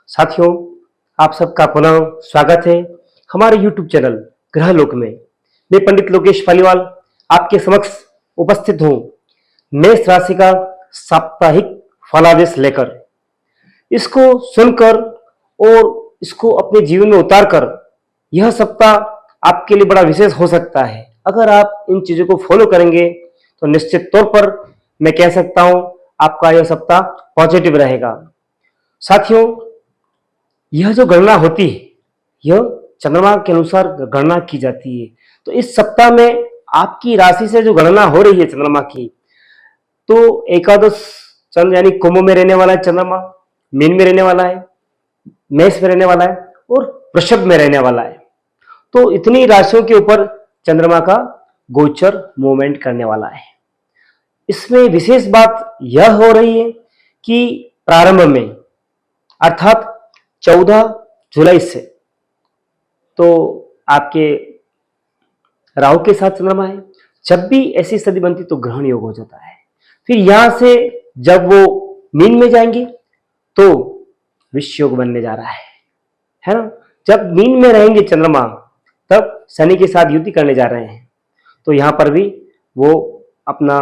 साथियों, आप सबका पुनः स्वागत है हमारे YouTube चैनल ग्रहलोक में। मैं पंडित लोकेश पालीवाल आपके समक्ष उपस्थित हूँ मेष राशि का साप्ताहिक फलादेश लेकर। इसको सुनकर और इसको अपने जीवन में उतारकर यह सप्ताह आपके लिए बड़ा विशेष हो सकता है। अगर आप इन चीजों को फॉलो करेंगे तो निश्चित तौर पर मैं कह सकता हूं आपका यह सप्ताह पॉजिटिव रहेगा। साथियों, यह जो गणना होती है यह चंद्रमा के अनुसार गणना की जाती है। तो इस सप्ताह में आपकी राशि से जो गणना हो रही है चंद्रमा की, तो एकादश चंद्र यानी कुंभ में रहने वाला है चंद्रमा, मीन में रहने वाला है, मेष में रहने वाला है और वृषभ में रहने वाला है। तो इतनी राशियों के ऊपर चंद्रमा का गोचर मूवमेंट करने वाला है। इसमें विशेष बात यह हो रही है कि प्रारंभ में अर्थात 14 जुलाई से तो आपके राहु के साथ चंद्रमा है। जब भी ऐसी स्थिति बनती तो ग्रहण योग हो जाता है। फिर यहां से जब वो मीन में जाएंगे तो विष योग बनने जा रहा है ना। जब मीन में रहेंगे चंद्रमा तब शनि के साथ युति करने जा रहे हैं, तो यहां पर भी वो अपना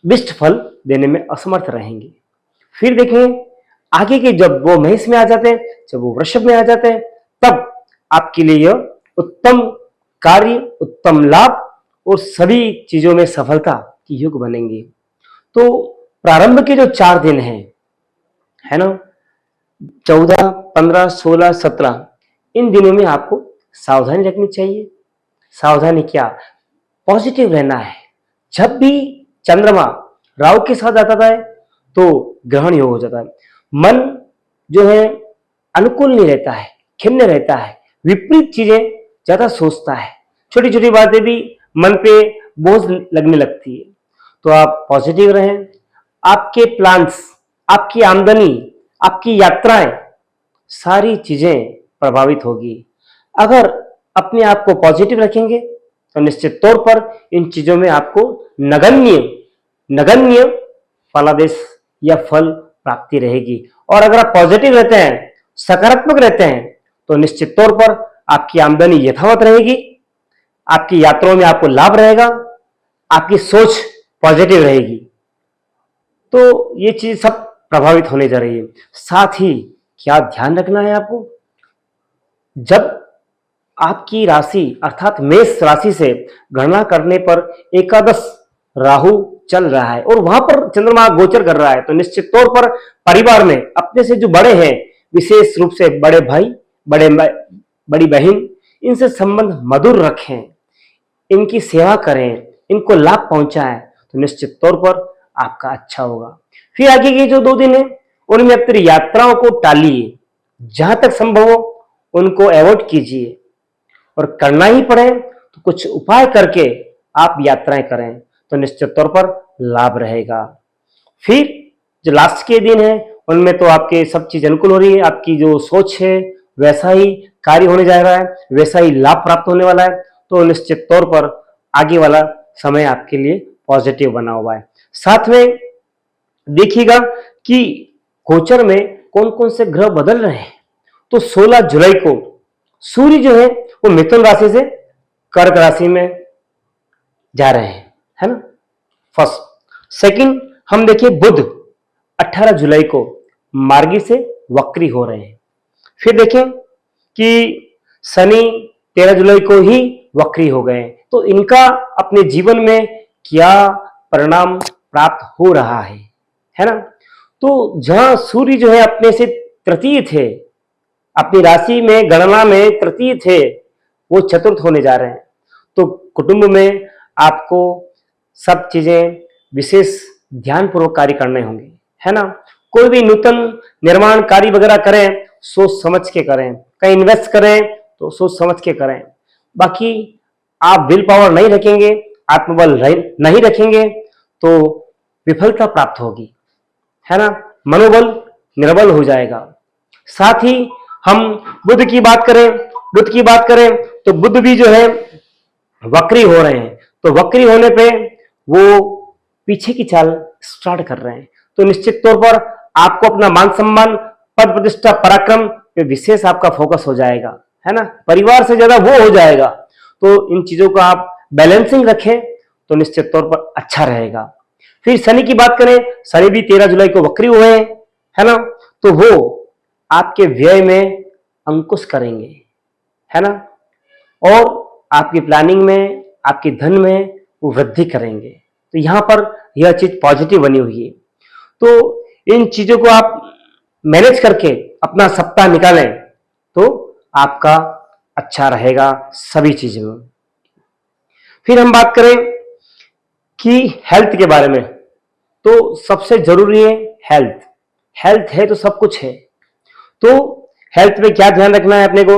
विष्ट फल देने में असमर्थ रहेंगे। फिर देखें आगे के जब वो मेष में आ जाते हैं, जब वो वृषभ में आ जाते हैं, तब आपके लिए यह उत्तम कार्य, उत्तम लाभ और सभी चीजों में सफलता की युग बनेंगे। तो प्रारंभ के जो 4 दिन हैं, है ना, 14, 15, 16, 17, इन दिनों में आपको सावधानी रखनी चाहिए। सावधानी क्या, पॉजिटिव रहना है। जब भी चंद्रमा राहु के साथ आता है तो ग्रहण योग हो जाता है। मन जो है अनुकूल नहीं रहता है, खिन्न रहता है, विपरीत चीजें ज्यादा सोचता है, छोटी छोटी बातें भी मन पे बोझ लगने लगती है। तो आप पॉजिटिव रहें। आपके प्लान्स, आपकी आमदनी, आपकी यात्राएं, सारी चीजें प्रभावित होगी। अगर अपने आप को पॉजिटिव रखेंगे तो निश्चित तौर पर इन चीजों में आपको नगण्य नगण्य फलादेश या फल प्राप्ति रहेगी। और अगर आप पॉजिटिव रहते हैं, सकारात्मक रहते हैं, तो निश्चित तौर पर आपकी आमदनी यथावत रहेगी, आपकी यात्राओं में आपको लाभ रहेगा, आपकी सोच पॉजिटिव रहेगी। तो ये चीज सब प्रभावित होने जा रही है। साथ ही क्या ध्यान रखना है आपको, जब आपकी राशि अर्थात मेष राशि से गणना करने पर एकादश राहु चल रहा है और वहां पर चंद्रमा गोचर कर रहा है, तो निश्चित तौर पर परिवार में अपने से जो बड़े हैं, विशेष रूप से बड़े भाई, बड़ी बहन, इनसे संबंध मधुर रखें, इनकी सेवा करें, इनको लाभ पहुंचाएं, तो निश्चित तौर पर आपका अच्छा होगा। फिर आगे के जो 2 दिन है उनमें अपनी यात्राओं को टालिए, जहां तक संभव हो उनको अवॉइड कीजिए, और करना ही पड़े तो कुछ उपाय करके आप यात्राएं करें, तो निश्चित तौर पर लाभ रहेगा। फिर जो लास्ट के दिन है उनमें तो आपके सब चीज अनुकूल हो रही है। आपकी जो सोच है वैसा ही कार्य होने जा रहा है, वैसा ही लाभ प्राप्त होने वाला है। तो निश्चित तौर पर आगे वाला समय आपके लिए पॉजिटिव बना हुआ है। साथ में देखिएगा कि गोचर में कौन कौन से ग्रह बदल रहे हैं। तो 16 जुलाई को सूर्य जो है वो मिथुन राशि से कर्क राशि में जा रहे हैं, है ना, फर्स्ट। सेकंड हम देखिए बुध 18 जुलाई को मार्गी से वक्री हो रहे हैं। फिर देखें कि शनि 13 जुलाई को ही वक्री हो गए। तो इनका अपने जीवन में क्या परिणाम प्राप्त हो रहा है ना। तो जहां सूर्य जो है अपने से तृतीय थे, अपनी राशि में गणना में तृतीय थे, वो चतुर्थ होने जा रहे हैं। तो कुटुंब में आपको सब चीजें विशेष ध्यानपूर्वक कार्य करने होंगे, है ना। कोई भी नूतन निर्माण कार्य वगैरह करें, सोच समझ के करें। कहीं इन्वेस्ट करें तो सोच समझ के करें। बाकी आप विल पावर नहीं रखेंगे, आत्मबल नहीं रखेंगे तो विफलता प्राप्त होगी, है ना, मनोबल निर्बल हो जाएगा। साथ ही हम बुध की बात करें तो बुध भी जो है वक्री हो रहे हैं। तो वक्री होने पे वो पीछे की चाल स्टार्ट कर रहे हैं। तो निश्चित तौर पर आपको अपना मान सम्मान पद प्रतिष्ठा पराक्रम पे विशेष आपका फोकस हो जाएगा, है ना, परिवार से ज्यादा वो हो जाएगा। तो इन चीजों को आप बैलेंसिंग रखें तो निश्चित तौर पर अच्छा रहेगा। फिर शनि की बात करें, शनि भी 13 जुलाई को वक्री हुए हैं, है ना, तो वो आपके व्यय में अंकुश करेंगे, है ना, और आपकी प्लानिंग में, आपके धन में वो वृद्धि करेंगे। तो यहां पर यह चीज पॉजिटिव बनी हुई है। तो इन चीजों को आप मैनेज करके अपना सप्ताह निकालें तो आपका अच्छा रहेगा सभी चीजों में। फिर हम बात करें कि हेल्थ के बारे में, तो सबसे जरूरी है हेल्थ। हेल्थ है तो सब कुछ है। तो हेल्थ में क्या ध्यान रखना है अपने को?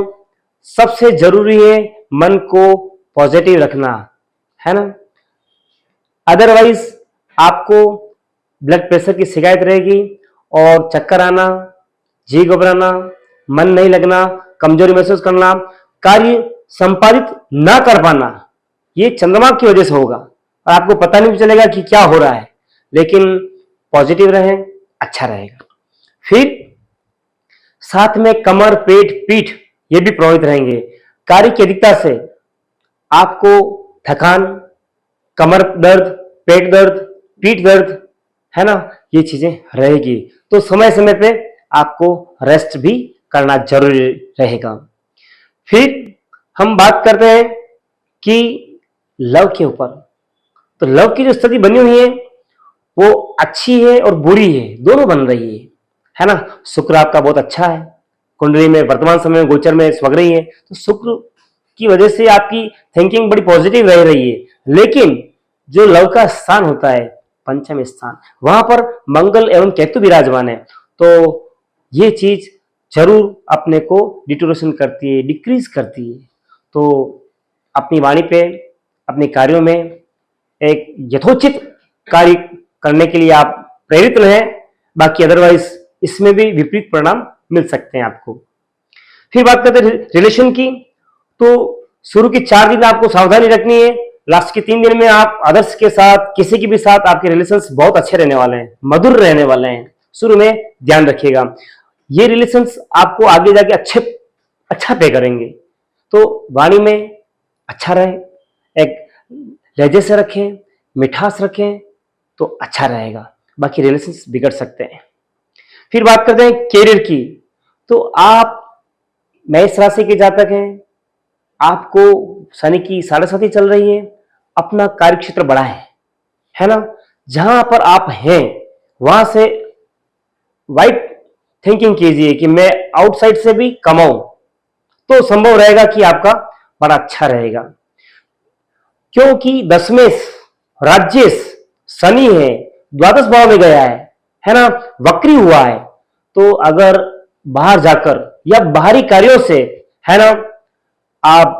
सबसे जरूरी है मन को पॉजिटिव रखना, है ना। अदरवाइज आपको ब्लड प्रेशर की शिकायत रहेगी और चक्कर आना, जी घबराना, मन नहीं लगना, कमजोरी महसूस करना, कार्य संपादित ना कर पाना, ये चंद्रमा की वजह से होगा और आपको पता नहीं चलेगा कि क्या हो रहा है। लेकिन पॉजिटिव रहें, अच्छा रहेगा। फिर साथ में कमर, पेट, पीठ ये भी प्रभावित रहेंगे। कार्य की अधिकता से आपको थकान, कमर दर्द, पेट दर्द, पीठ दर्द, है ना, ये चीजें रहेगी। तो समय समय पे आपको रेस्ट भी करना जरूरी रहेगा। फिर हम बात करते हैं कि लव के ऊपर। तो लव की जो स्थिति बनी हुई है वो अच्छी है और बुरी है, दोनों बन रही है ना। शुक्र आपका बहुत अच्छा है, कुंडली में वर्तमान समय में गोचर में स्वग्रही है, तो शुक्र की वजह से आपकी थिंकिंग बड़ी पॉजिटिव रह रही है। लेकिन जो लव का स्थान होता है पंचम स्थान, वहां पर मंगल एवं केतु विराजमान है, तो ये चीज जरूर अपने को डिटोरेशन करती है, डिक्रीज करती है। तो अपनी वाणी पे, अपने कार्यों में एक यथोचित कार्य करने के लिए आप प्रेरित रहें। बाकी अदरवाइज इसमें भी विपरीत परिणाम मिल सकते हैं आपको। फिर बात करते हैं रिलेशन की। तो शुरू के 4 दिन आपको सावधानी रखनी है, लास्ट के 3 दिन में आप अदर्स के साथ, किसी के भी साथ आपके रिलेशंस बहुत अच्छे रहने वाले हैं, मधुर रहने वाले हैं। शुरू में ध्यान रखिएगा, ये रिलेशंस आपको आगे जाके अच्छा पे करेंगे। तो वाणी में अच्छा रहे, एक लहजे से रखें, मिठास रखें तो अच्छा रहेगा। बाकी रिलेशंस बिगड़ सकते हैं। फिर बात करते हैं कैरियर की। तो आप मेष राशि के जातक हैं, आपको शनि की 7.5 चल रही है, अपना कार्य क्षेत्र बढ़ाएं, है ना। जहां पर आप हैं वहां से वाइट थिंकिंग कीजिए कि मैं आउटसाइड से भी कमाऊं, तो संभव रहेगा कि आपका बड़ा अच्छा रहेगा। क्योंकि दशमेश राज्येश शनि है, द्वादश भाव में गया है ना, वक्री हुआ है। तो अगर बाहर जाकर या बाहरी कार्यों से, है ना, आप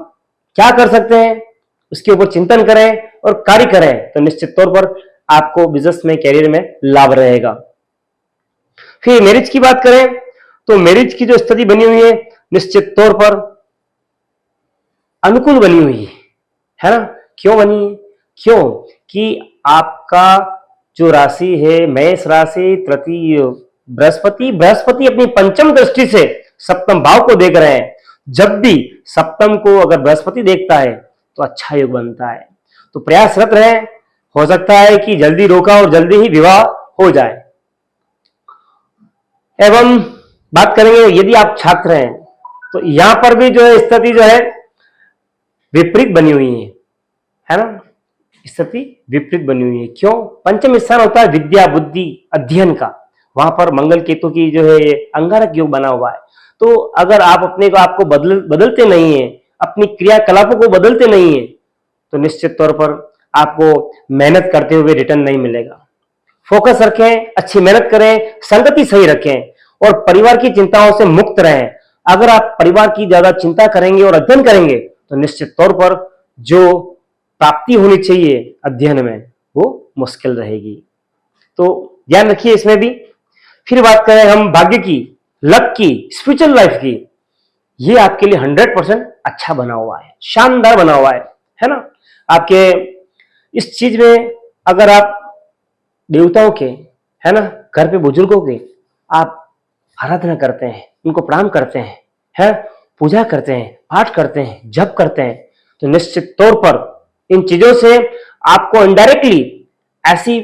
क्या कर सकते हैं उसके ऊपर चिंतन करें और कार्य करें तो निश्चित तौर पर आपको बिजनेस में, कैरियर में लाभ रहेगा। फिर मैरिज की बात करें तो मैरिज की जो स्थिति बनी हुई है निश्चित तौर पर अनुकूल बनी हुई है ना। क्यों बनी है? क्यों कि आपका जो राशि है मेष राशि, तृतीय बृहस्पति अपनी पंचम दृष्टि से सप्तम भाव को देख रहे हैं। जब भी सप्तम को अगर बृहस्पति देखता है तो अच्छा योग बनता है। तो प्रयासरत रहे, हो सकता है कि जल्दी रोका और जल्दी ही विवाह हो जाए। एवं बात करेंगे यदि आप छात्र हैं तो यहां पर भी जो है स्थिति जो है विपरीत बनी हुई है ना, स्थिति विपरीत बनी हुई है। क्यों? पंचम स्थान होता है विद्या, बुद्धि, अध्ययन का, वहां पर मंगल केतु की जो है अंगारक योग बना हुआ है। तो अगर आप अपने को आपको बदलते नहीं है, अपनी क्रियाकलापों को बदलते नहीं है, तो निश्चित तौर पर आपको मेहनत करते हुए रिटर्न नहीं मिलेगा। फोकस रखें, अच्छी मेहनत करें, संगति सही रखें और परिवार की चिंताओं से मुक्त रहें। अगर आप परिवार की ज्यादा चिंता करेंगे और अध्ययन करेंगे तो निश्चित तौर पर जो प्राप्ति होनी चाहिए अध्ययन में वो मुश्किल रहेगी। तो ध्यान रखिए इसमें भी। फिर बात करें हम भाग्य की, लक की, स्पिरिचुअल लाइफ की, ये आपके लिए 100% अच्छा बना हुआ है, शानदार बना हुआ है ना। आपके इस चीज में अगर आप देवताओं के, है ना, घर पे बुजुर्गों के आप आराधना करते हैं, उनको प्रणाम करते हैं, पूजा करते हैं, पाठ करते हैं, जप करते हैं, तो निश्चित तौर पर इन चीजों से आपको इनडायरेक्टली ऐसी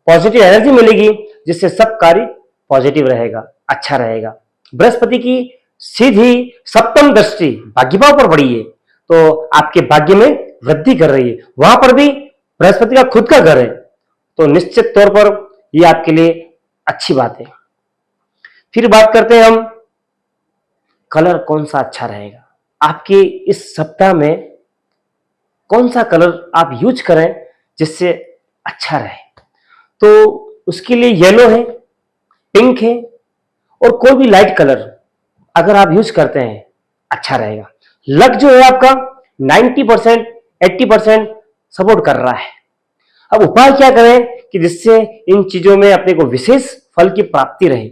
पॉजिटिव एनर्जी मिलेगी जिससे सब कार्य पॉजिटिव रहेगा, अच्छा रहेगा। बृहस्पति की सीधी सप्तम दृष्टि भाग्यभाव पर पड़ी है, तो आपके भाग्य में वृद्धि कर रही है। वहां पर भी बृहस्पति का खुद का घर है, तो निश्चित तौर पर यह आपके लिए अच्छी बात है। फिर बात करते हैं हम कलर कौन सा अच्छा रहेगा। आपके इस सप्ताह में कौन सा कलर आप यूज करें जिससे अच्छा रहे, तो उसके लिए येलो है, पिंक है और कोई भी लाइट कलर अगर आप यूज करते हैं अच्छा रहेगा। लक जो है आपका 90% 80% सपोर्ट कर रहा है। अब उपाय क्या करें कि जिससे इन चीजों में अपने को विशेष फल की प्राप्ति रहे,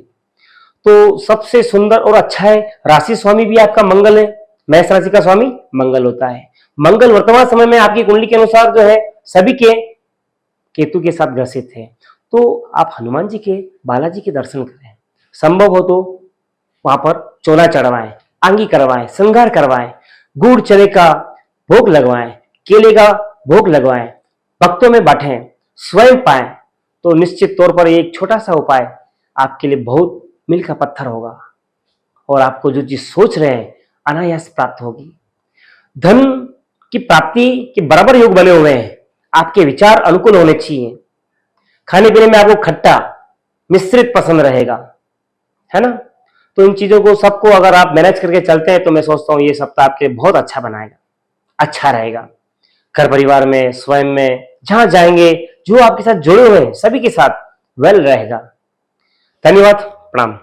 तो सबसे सुंदर और अच्छा है, राशि स्वामी भी आपका मंगल है, मेष राशि का स्वामी मंगल होता है। मंगल वर्तमान समय में आपकी कुंडली के अनुसार जो है सभी के केतु के साथ ग्रसित है, तो आप हनुमान जी के, बालाजी के दर्शन करें, संभव हो तो वहां पर चोला चढ़वाएं, आंगी करवाएं, श्रृंगार करवाएं, गुड़ चने का भोग लगवाएं, केले का भोग लगवाएं, भक्तों में बांटें, स्वयं पाएं, तो निश्चित तौर पर एक छोटा सा उपाय आपके लिए बहुत मील का पत्थर होगा और आपको जो चीज सोच रहे हैं अनायास प्राप्त होगी। धन की प्राप्ति के बराबर योग बने हुए हैं। आपके विचार अनुकूल होने चाहिए। खाने पीने में आपको खट्टा मिश्रित पसंद रहेगा, है ना। तो इन चीजों को सबको अगर आप मैनेज करके चलते हैं तो मैं सोचता हूं ये सप्ताह आपके बहुत अच्छा बनाएगा, अच्छा रहेगा। घर परिवार में, स्वयं में, जहां जाएंगे, जो आपके साथ जुड़े हुए हैं सभी के साथ वेल रहेगा। धन्यवाद, प्रणाम।